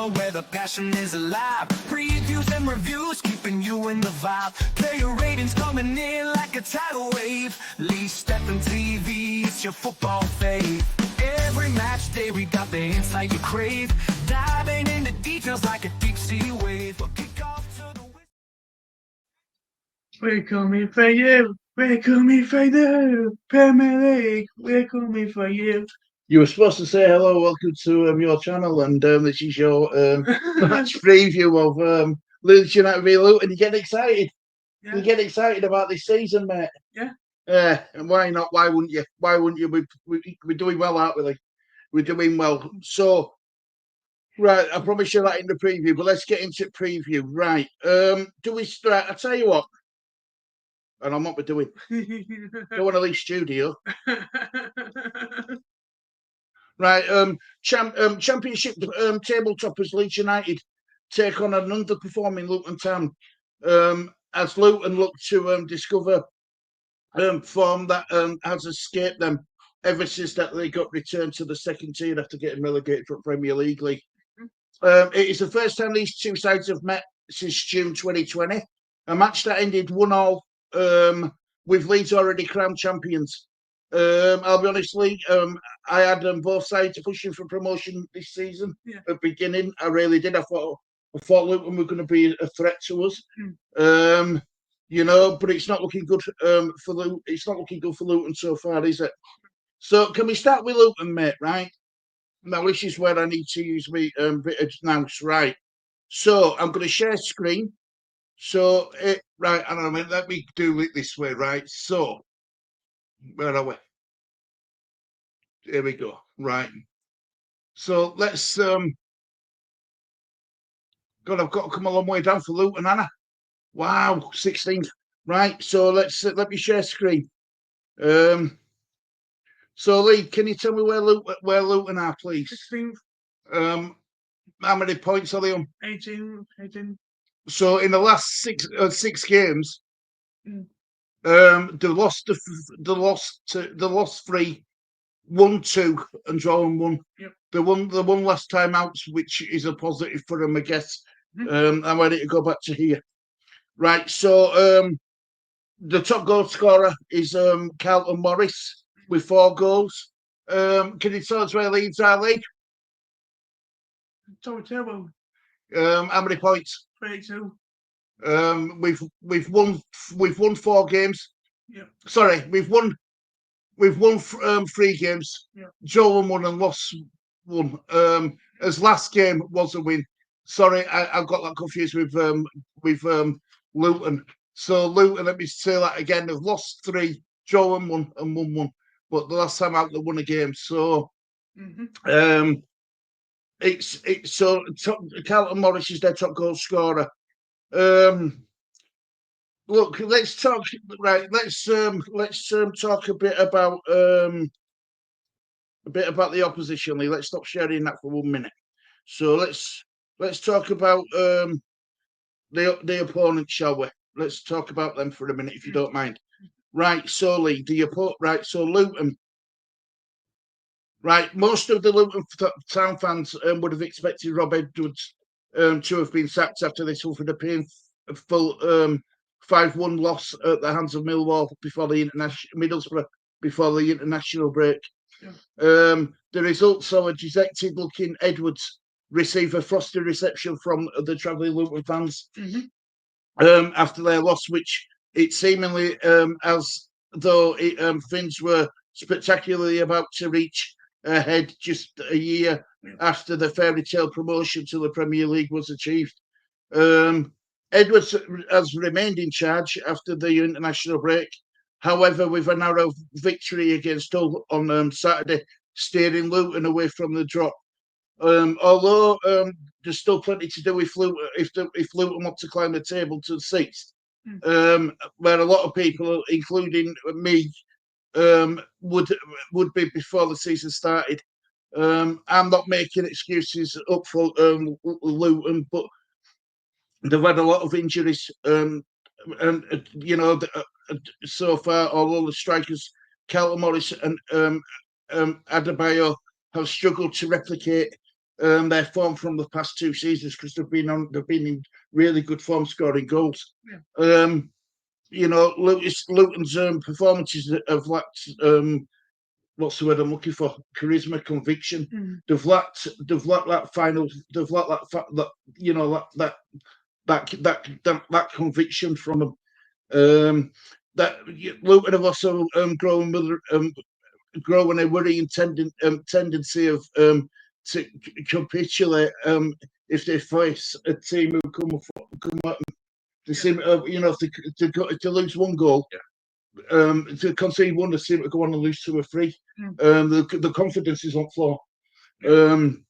show where the passion is alive. Previews and reviews, keeping you in the vibe. Player ratings coming in like a tidal wave. Leeds Stephen TV, it's your football fave. Every match day we got the insight you crave. Diving into details like a deep sea wave. We'll kick off to the... We're coming for you. We're coming for you. Premier League. We're coming for you. You were supposed to say hello, welcome to your channel, and this is your match preview of Leeds United v Luton. You get excited? Yeah. You get excited about this season, mate? Yeah. And why not? Why wouldn't you? Why wouldn't you? We're doing well, aren't we? We're doing well. So, right, I promise you that in the preview, but let's get into preview. Right. Do we start? I tell you what. And I'm not doing. Don't want to leave studio. Right, Championship table toppers Leeds United take on an underperforming Luton Town as Luton look to discover form that has escaped them ever since that they got returned to the second tier after getting relegated from Premier League. It is the first time these two sides have met since June 2020, a match that ended 1-1 with Leeds already crowned champions. I'll be honest, Lee, I had both sides pushing for promotion this season. Yeah. At the beginning, I really did. I thought Luton were going to be a threat to us. You know, but it's not looking good for Luton. It's not looking good for Luton so far, is it? So can we start with Luton, mate? Right now, this is where I need to use my bit of nous. Right. So I'm going to share screen. So right, I don't know. Let me do it this way. Right. So. Where are we? Here we go. Right. So let's God, I've got to come a long way down for Luton, Anna. Wow, 16th. Right. So let me share screen. So Lee, can you tell me where Luton are, please? 16th. How many points are they on? 18. So in the last six games, they lost 3, won 2, and drawn 1. Yep. They won last time out, which is a positive for them, I guess. I'm ready to go back to here. Right, so the top goal scorer is Carlton Morris with 4 goals. Can you tell us where Leeds are, Lee? Top table. How many points? 32. We've won 4 games. Yeah. Sorry, we've won 3 games. Yeah. Drawn 1 and lost 1. As last game was a win. Sorry, I got that confused with Luton. So Luton, let me say that again. They've lost 3, drawn 1 and won 1. But the last time out they won a game. So it's so Carlton Morris is their top goal scorer. Look, let's talk. Right, let's talk a bit about the opposition. Lee. Let's stop sharing that for 1 minute. So let's talk about the opponent, shall we? Let's talk about them for a minute, if you don't mind. Right, so Lee, so Luton. Right, most of the Luton Town fans would have expected Rob Edwards to have been sacked after this suffered a painful 5-1 loss at the hands of Middlesbrough before the international break. Yeah. The result saw a dejected-looking Edwards receive a frosty reception from the travelling Luton fans after their loss, which it seemingly, as though Finns were spectacularly about to reach ahead just a year after the fairy tale promotion to the Premier League was achieved. Edwards has remained in charge after the international break, however, with a narrow victory against Hull on Saturday, steering Luton away from the drop. Although there's still plenty to do if Luton want to climb the table to 6th, where a lot of people, including me, would be before the season started. I'm not making excuses up for Luton, but they've had a lot of injuries, and you know, so far, although the strikers Carlton Morris and Adebayo have struggled to replicate their form from the past 2 seasons because they've been in really good form scoring goals. Yeah. Luton's performances have lacked what's the word I'm looking for? Charisma, conviction. Mm. They've lacked that final. They've lacked that conviction from them. That Luton have also grown a worrying tendency of to capitulate if they face a team who come at them. They seem, if to lose one goal, to concede one, they seem to go on and lose 2 or 3. The confidence is on floor, and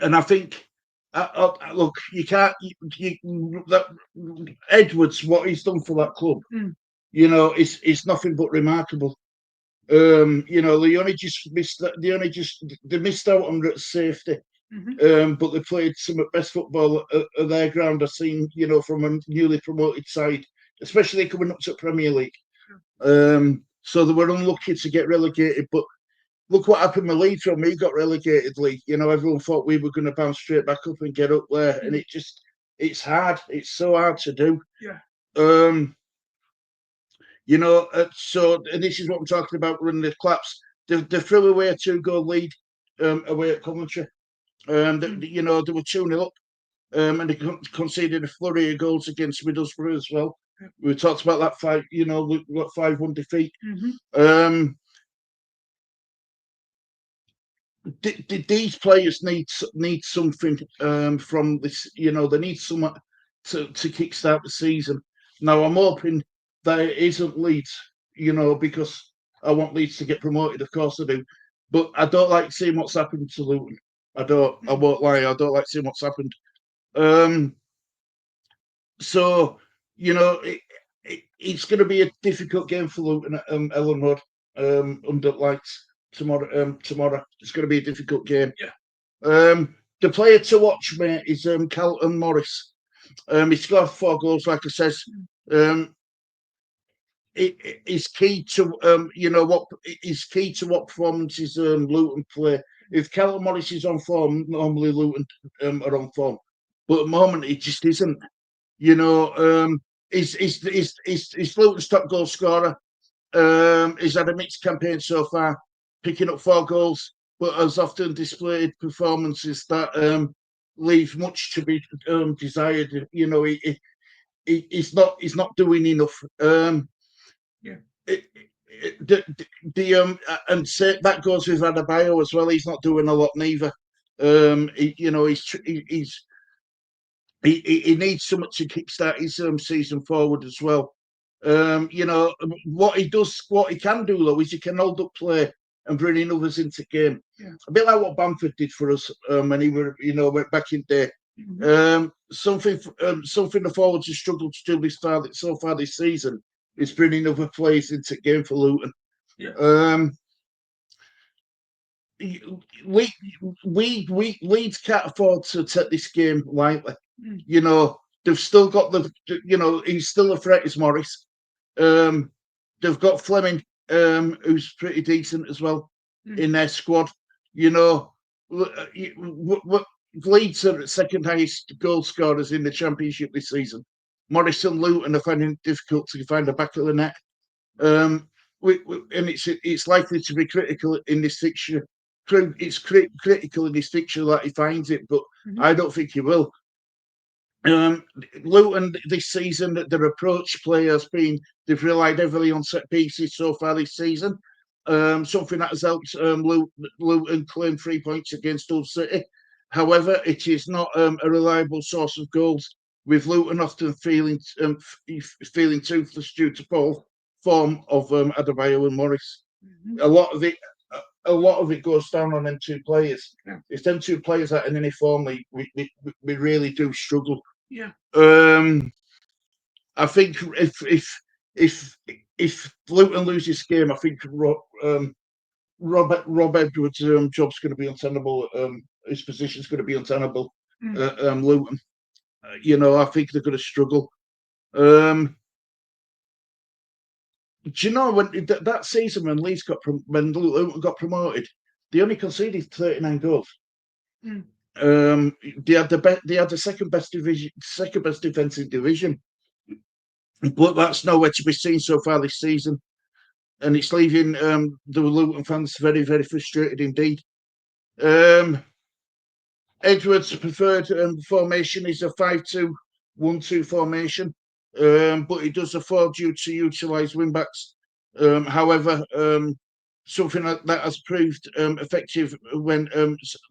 I think. Look, you can't. That Edwards, what he's done for that club, it's nothing but remarkable. They only just missed. They missed out on safety. But they played some of the best football at their ground I've seen, from a newly promoted side, especially coming up to Premier League. So they were unlucky to get relegated, but look what happened with Leeds when we got relegated, Lee. Everyone thought we were going to bounce straight back up and get up there, and it's hard. It's so hard to do. Yeah. So and this is what I'm talking about running the claps. They threw away a 2-goal lead away at Coventry. They were 2-0 up, and they conceded a flurry of goals against Middlesbrough as well. We talked about that 5-1 defeat. These players need something from this. They need someone to kickstart the season. Now I'm hoping that it isn't Leeds, because I want Leeds to get promoted. Of course I do, but I don't like seeing what's happened to Luton. I don't. I won't lie. I don't like seeing what's happened. So it's going to be a difficult game for Luton at Ellen Road under lights tomorrow. It's going to be a difficult game. Yeah. The player to watch, mate, is Carlton Morris. He scored 4 goals, like I says. It is key to what is key to what performances Luton play. If Carlton Morris is on form, normally Luton are on form, but at the moment it just isn't. He's Luton's top goal scorer. He's had a mixed campaign so far, picking up 4 goals, but has often displayed performances that leave much to be desired. He's not doing enough. And say that goes with Adebayo as well. He's not doing a lot neither. He needs something to kickstart his season forward as well. What he can do though, is he can hold up play and bring in others into game. Yeah. A bit like what Bamford did for us when he went back in there. Something the forwards have struggled to do so far this season is bringing other players into game for Luton. Yeah. Leeds can't afford to take this game lightly. They've still got he's still a threat, is Morris. They've got Fleming, who's pretty decent as well in their squad. Leeds are second highest goal scorers in the Championship this season. Morris and Luton are finding it difficult to find the back of the net. And it's likely to be critical in this fixture. It's critical in this fixture that he finds it, but I don't think he will. Luton this season, their approach play has been they've relied heavily on set pieces so far this season. Something that has helped Luton claim 3 points against Hull City. However, it is not a reliable source of goals, with Luton often feeling toothless due to poor form of Adebayo and Morris. A lot of it goes down on them 2 players. Yeah. If them 2 players are in any form, we really do struggle. Yeah. I think if Luton lose this game, I think Rob Edwards' job's going to be untenable. His position's going to be untenable. Luton, I think they're going to struggle. Do you know when that season when Luton got promoted, they only conceded 39 goals. They had the second best defensive division, but that's nowhere to be seen so far this season, and it's leaving the Luton fans very, very frustrated indeed. Edwards' preferred formation is a 5-2-1-2 formation, but he does afford you to utilise wing backs. However, something that has proved effective when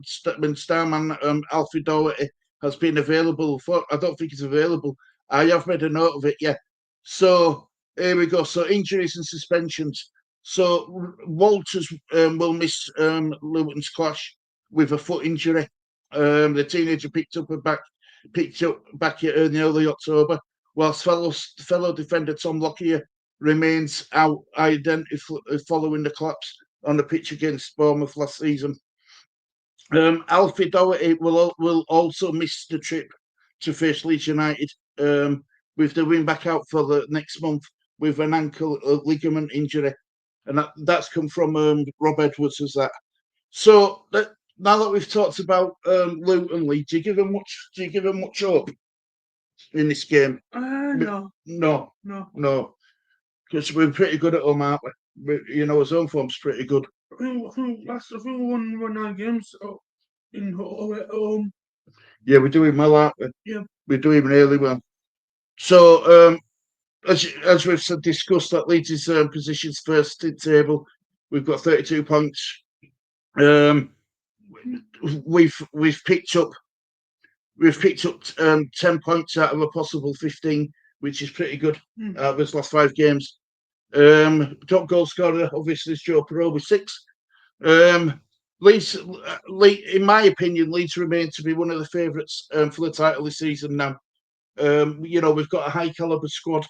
Starman Alfie Doherty has been available. I don't think he's available. I have made a note of it. Yeah. So here we go. So injuries and suspensions. So Walters will miss Luton's clash with a foot injury. The teenager picked up back in early October, whilst fellow defender Tom Lockyer remains out following the collapse on the pitch against Bournemouth last season. Alfie Doherty will also miss the trip to face Leeds United, with the wing back out for the next month with an ankle ligament injury, and that's come from Rob Edwards as that. So now that we've talked about Luton, Lee, do you give them much hope in this game? No. No, because we're pretty good at home, aren't we? His home form's pretty good. I think we won 9 games in home. Yeah, we're doing well, aren't we? Yeah. We're doing really well. So, as we've discussed, that Leeds is positions first in table. We've got 32 points. We've picked up 10 points out of a possible 15, which is pretty good out of his last 5 games. Top goal scorer obviously is Joe Perot with 6. Leeds, in my opinion, Leeds remain to be one of the favourites for the title this season now. We've got a high caliber squad.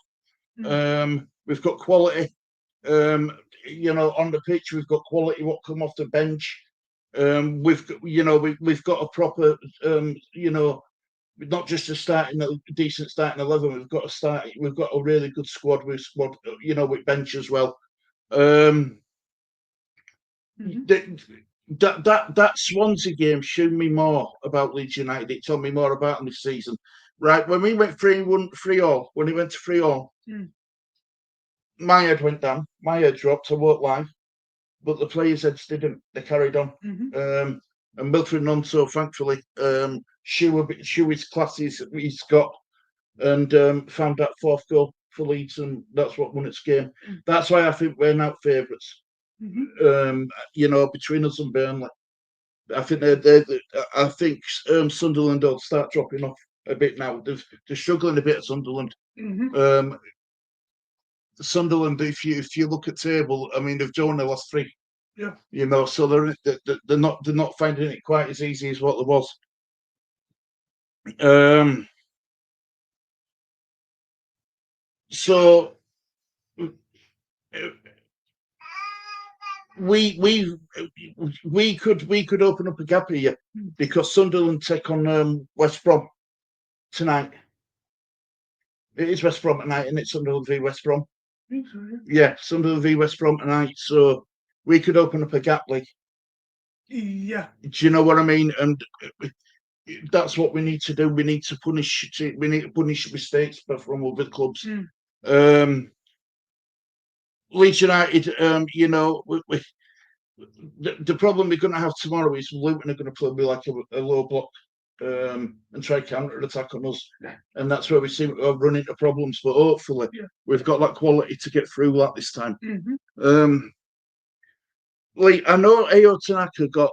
We've got quality. On the pitch, we've got quality what come off the bench. We've got a proper, not just a decent starting 11. We've got a really good squad with bench as well. That Swansea game showed me more about Leeds United. It told me more about them this season. Right, when we went 3-1, when it went to 3-all, my head went down. My head dropped. I won't lie. But the players' heads didn't. They carried on. And Wilfred Nonso, thankfully, show his classes he's got, and found that 4th goal for Leeds, and that's what won its game. That's why I think we're now favourites. Between us and Burnley, I think Sunderland will start dropping off a bit now. They're struggling a bit at Sunderland. Sunderland, if you look at table, I mean, they've drawn their last 3. Yeah. So they're not finding it quite as easy as what there was. So we could open up a gap here because Sunderland take on West Brom tonight. It is West Brom tonight, and it's Sunderland v West Brom. I think so, Yeah, Sunderland v West Brom tonight. So we could open up a gap, Lee. Yeah. Do you know what I mean? And that's what we need to do. We need to punish mistakes from other clubs. Leeds United, the problem we're going to have tomorrow is Luton are going to play like a low block and try counter attack on us, and that's where we seem to run into problems. But hopefully, we've got that quality to get through that this time. Lee, I know Ao Tanaka got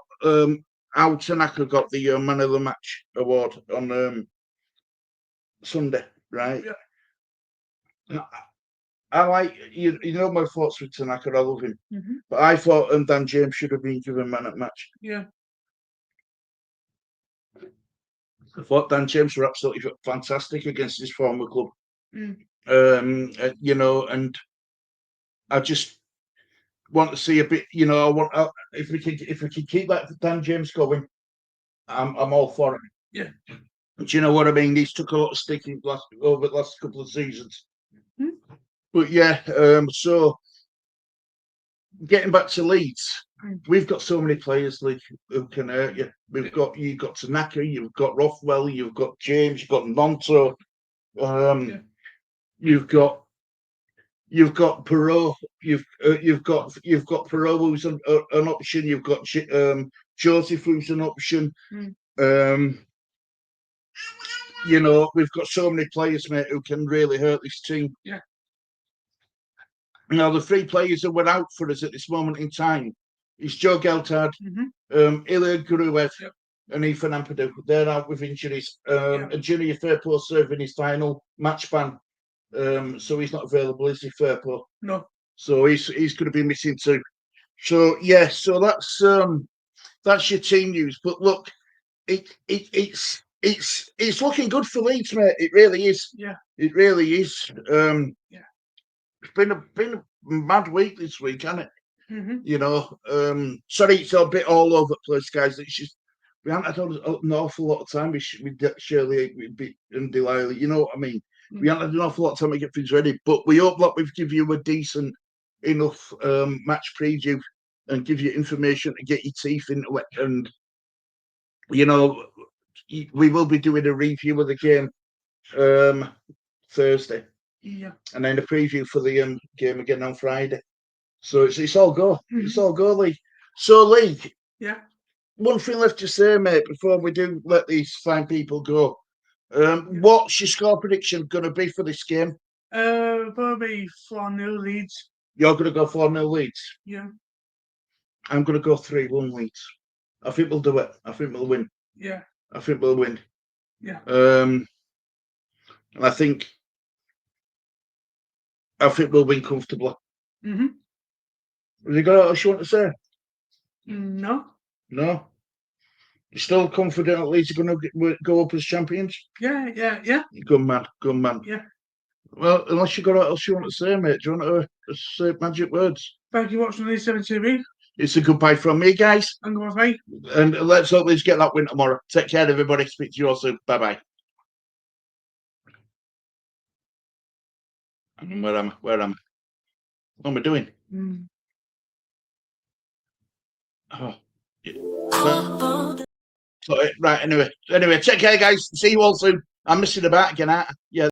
the man of the match award on Sunday, right? Yeah. I like my thoughts with Tanaka. I love him, but I thought Dan James should have been given man of the match. Yeah. I thought Dan James were absolutely fantastic against his former club. And I just want to see a bit. If we can keep that Dan James going, I'm all for it. Yeah. Do you know what I mean? He's took a lot of sticking over the last couple of seasons. But yeah, so getting back to Leeds, We've got so many players, Lee, who can hurt you. You've got Tanaka, you've got Rothwell, you've got James, you've got Monto, you've got Perot, you've got Perot who's an option. You've got Joseph who's an option. We've got so many players, mate, who can really hurt this team. Yeah. Now, the three players who were out for us at this moment in time is Joe Geltard, Ilya Guruev, and Ethan Ampadu. They're out with injuries. And Junior Firpo serving his final match ban. So he's not available, is he, Firpo? No. So he's going to be missing too. So so that's your team news. But look, it's looking good for Leeds, mate. It really is. Yeah. It really is. It's been a mad week this week, hasn't it? Sorry, it's a bit all over the place, guys. It's just we haven't had an awful lot of time with Shirley and Delilah. You know what I mean? We haven't had an awful lot of time to get things ready, but we hope that we've given you a decent enough match preview and give you information to get your teeth into it. And we will be doing a review of the game Thursday, and then a preview for the game again on Friday. So it's all go. It's all go, Lee. So, Lee. Yeah. One thing left to say, mate, before we do let these fine people go. What's your score prediction going to be for this game? Probably 4-0 Leeds. You're going to go 4-0 Leeds? Yeah. I'm going to go 3-1 Leeds. I think we'll do it. I think we'll win. Yeah. I think we'll win. Yeah. And I think we'll win comfortably. Have you got anything else you want to say? No. No? You're still confident at least you're going to go up as champions? Yeah. Good man. Yeah. Well, unless you got anything else you want to say, mate, do you want to say magic words? Thank you for watching Leeds 7 TV. It's a goodbye from me, guys. And goodbye. And let's hope Leeds get that win tomorrow. Take care, everybody. Speak to you all soon. Bye-bye. Where am I? What am I doing? Oh. Right, anyway, take care, guys. See you all soon. I'm missing about again, aren't I? Yeah.